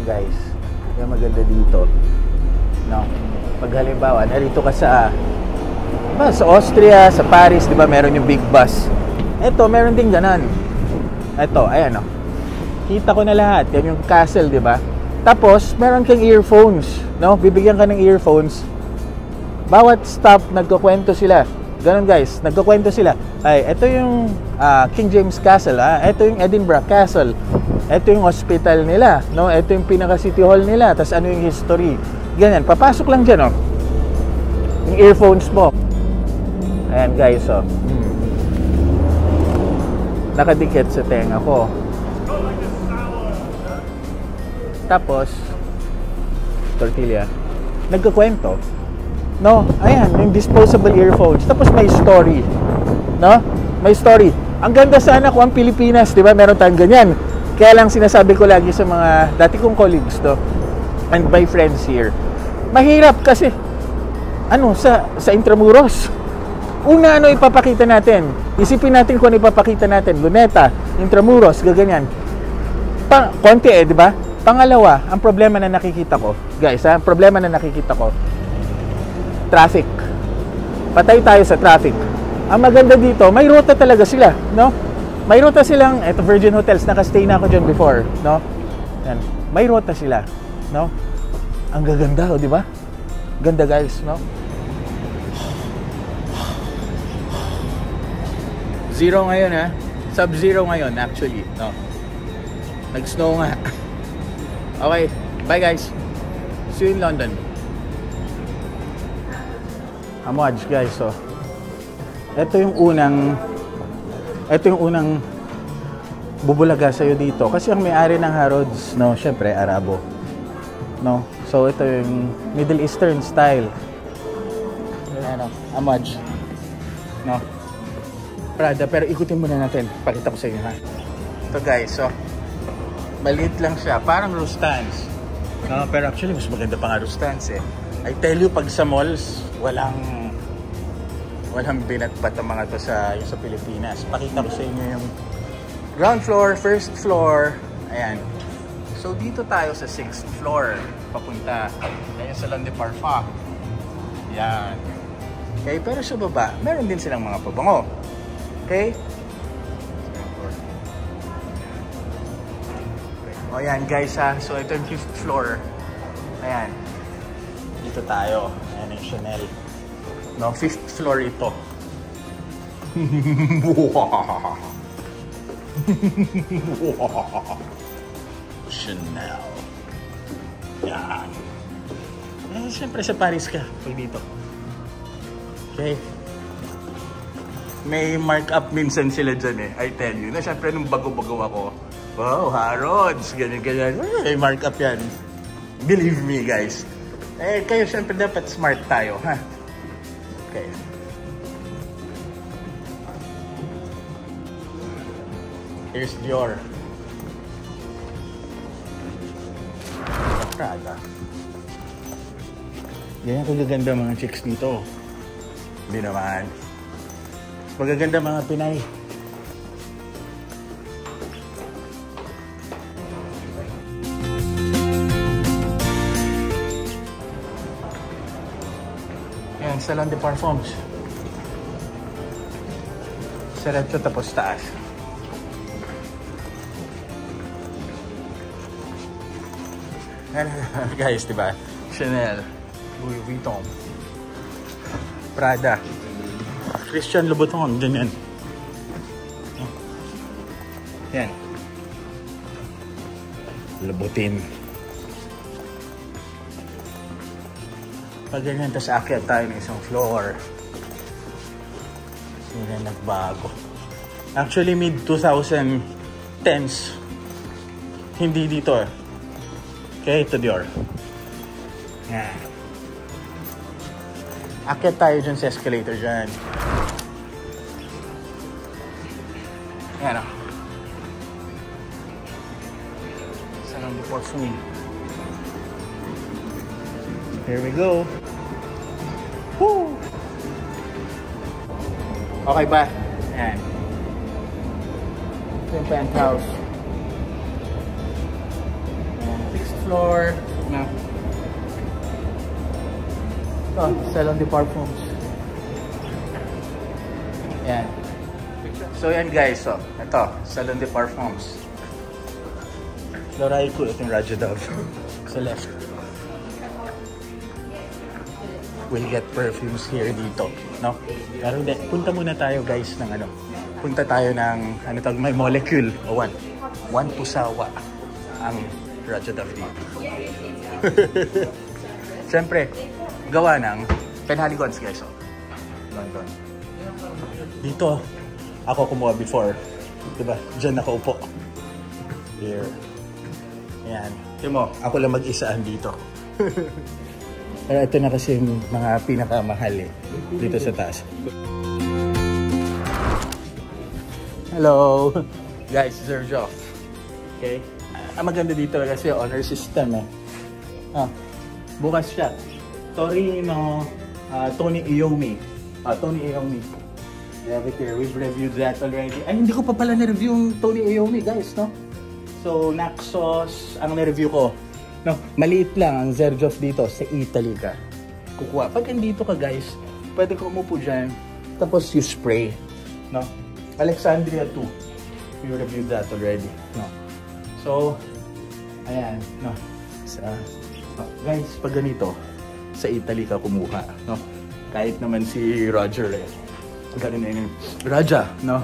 Guys, yung maganda dito, no? Pag halimbawa, narito ka sa Austria, sa Paris, di ba, meron yung big bus. Ito, meron din ganan. Ito, ayan, no? Kita ko na lahat. Yan yung castle, di ba? Tapos, meron kang earphones, no? Bibigyan ka ng earphones. Bawat stop, nagkukwento sila. Ganun, guys, nagkukwento sila. Ay, ito yung King James Castle, ito yung Edinburgh Castle. Ito yung hospital nila, no? Ito yung pinaka city hall nila. Tapos ano yung history. Ganyan, papasok lang dyan, no? Yung earphones mo. Ayan, guys, oh. Nakadikit sa tenga ko. Tapos tortilla, nagkukwento, no? Ayan, yung disposable earphones. Tapos may story, no? May story. Ang ganda sana kung ang Pilipinas, di ba? Meron tayong ganyan. Kaya lang sinasabi ko lagi sa mga dati kong colleagues, no? And my friends here, mahirap kasi sa Intramuros. Una, ano ipapakita natin? Isipin natin kung ano ipapakita natin. Luneta, Intramuros, gaganyan. Konti di ba? Pangalawa, ang problema na nakikita ko, guys, ang problema na nakikita ko, traffic. Patay tayo sa traffic. Ang maganda dito, may ruta talaga sila, no? May ruta silang, eto Virgin Hotels, nakastay na ako dyan before, no? Yan. May ruta sila, no? Ang gaganda, di ba? Ganda, guys, no? Zero ngayon, Sub-zero ngayon, actually, no? Nag-snow nga. Okay, bye guys. See you in London. Amaj, guys, so ito yung unang bubulaga sa'yo dito kasi ang may-ari ng Harrods, no, syempre Arabo, no? So ito yung Middle Eastern style. Ano, Amaj, no? Prada, pero ikutin muna natin. Pakita ko sa inyo, ha? Ito, guys, so maliit lang siya, parang Rustans, no? Pero actually mas maganda pa nga Rustans, I tell you, pag sa malls walang binatbat ang mga to sa Pilipinas. Pakita ko sa inyo yung ground floor, first floor, ayan. So dito tayo sa 6th floor papunta, ayan, Salon de Parfum, yan. Okay, pero sa baba meron din silang mga pabango. Okay. O yan, guys, so ito yung 5th floor. Ayan. Dito tayo. Ayan yung Chanel. No, 5th floor ito. Chanel. Yan. Siyempre sa Paris ka. Pag dito. Okay. May markup minsan sila dyan, I tell you. Na siyempre nung bago-bago ako, wow, Harrods, ganyan-ganyan. May markup yan. Believe me, guys. Kayo syempre dapat smart tayo, ha? Okay. Here's Dior. Prada. Ganyan kagaganda mga chicks dito. Hindi naman. Magaganda mga Pinay. Salon de Parfums. Diretso tapos taas. Guys, diba? Chanel, Louis Vuitton, Prada, Christian Louboutin, ganyan. Yan. Louboutin. Pag ganyan, tapos akyat tayo ng isang floor. Hindi na nagbago. Actually, mid-2010s. Hindi dito, Okay, ito Dior. Yan. Akyat tayo dyan sa escalator dyan. Yan, Salon de Parfum. Here we go. Woo! Okay ba? Ayan. Ito yung penthouse. floor. No. Ito, Salon de Parfums. Yan. So yan guys, so, ito, Salon de Parfums. Floral ko, ito yung Raja Dove. Sa left. We'll get perfumes here dito, no? Pero hindi, punta muna tayo guys ng ano. Punta tayo ng, ano tawag, may molecule. O one pusawa ang Raja Dove dito. Siyempre, gawa ng Penhaligons guys, oh. London. Dito, ako kumuha before. Diba? Diyan ako upo. Here. Ayan. Tingnan mo, ako lang mag-isaan dito. Pero ito na kasi yung mga pinakamahal eh. Dito sa taas. Hello! Guys, Sir Joff. Okay? Ang maganda dito kasi honor system eh. Bukas siya. Torino, Tony Iommi. Tony Iommi. We have it here. We've reviewed that already. Ay, hindi ko pa pala na-review yung Tony Iommi, guys, no? So, Naxos, ang na-review ko. No, maliit lang ang Xerjoff dito. Sa Italy ka. Kukuha. Pag andito ka, guys, pwede ko umupo dyan. Tapos you spray. No? Alexandria 2. We reviewed that already. No? So, ayan. No? Guys, pag ganito, sa Italy ka kumuha. No? Kahit naman si Roger eh. Ganun na yun. Raja, no?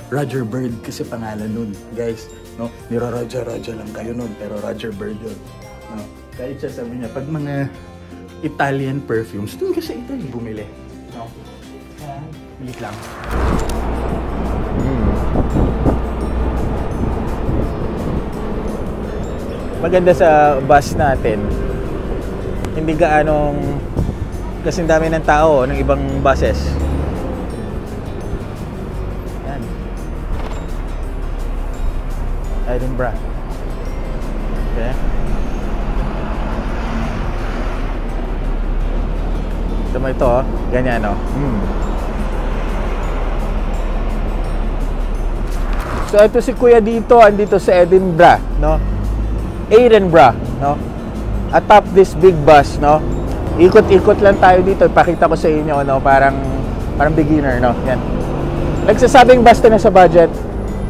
Roger Bird kasi pangalan nun, guys. No? Niro Raja lang kayo nun, pero Roger Bird yun. No? Kahit siya sabi niya, pag mga Italian perfumes, dun ka sa Italy bumili. No? Bilit lang. Maganda sa bus natin, hindi gaanong kasing dami ng tao ng ibang buses. Yan. Edinburgh. Okay. Ito mo ito, ganyan, no? So ito si Kuya dito, andito sa Edinburgh, no? Edinburgh, no? Atop this big bus, no? Ikot-ikot lang tayo dito. Ipakita ko sa inyo, no? Parang beginner, no? Yan. Nagsasabing basta na sa budget,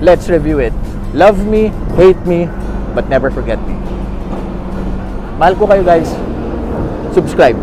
let's review it. Love me, hate me, but never forget me. Mahal ko kayo, guys. Subscribe.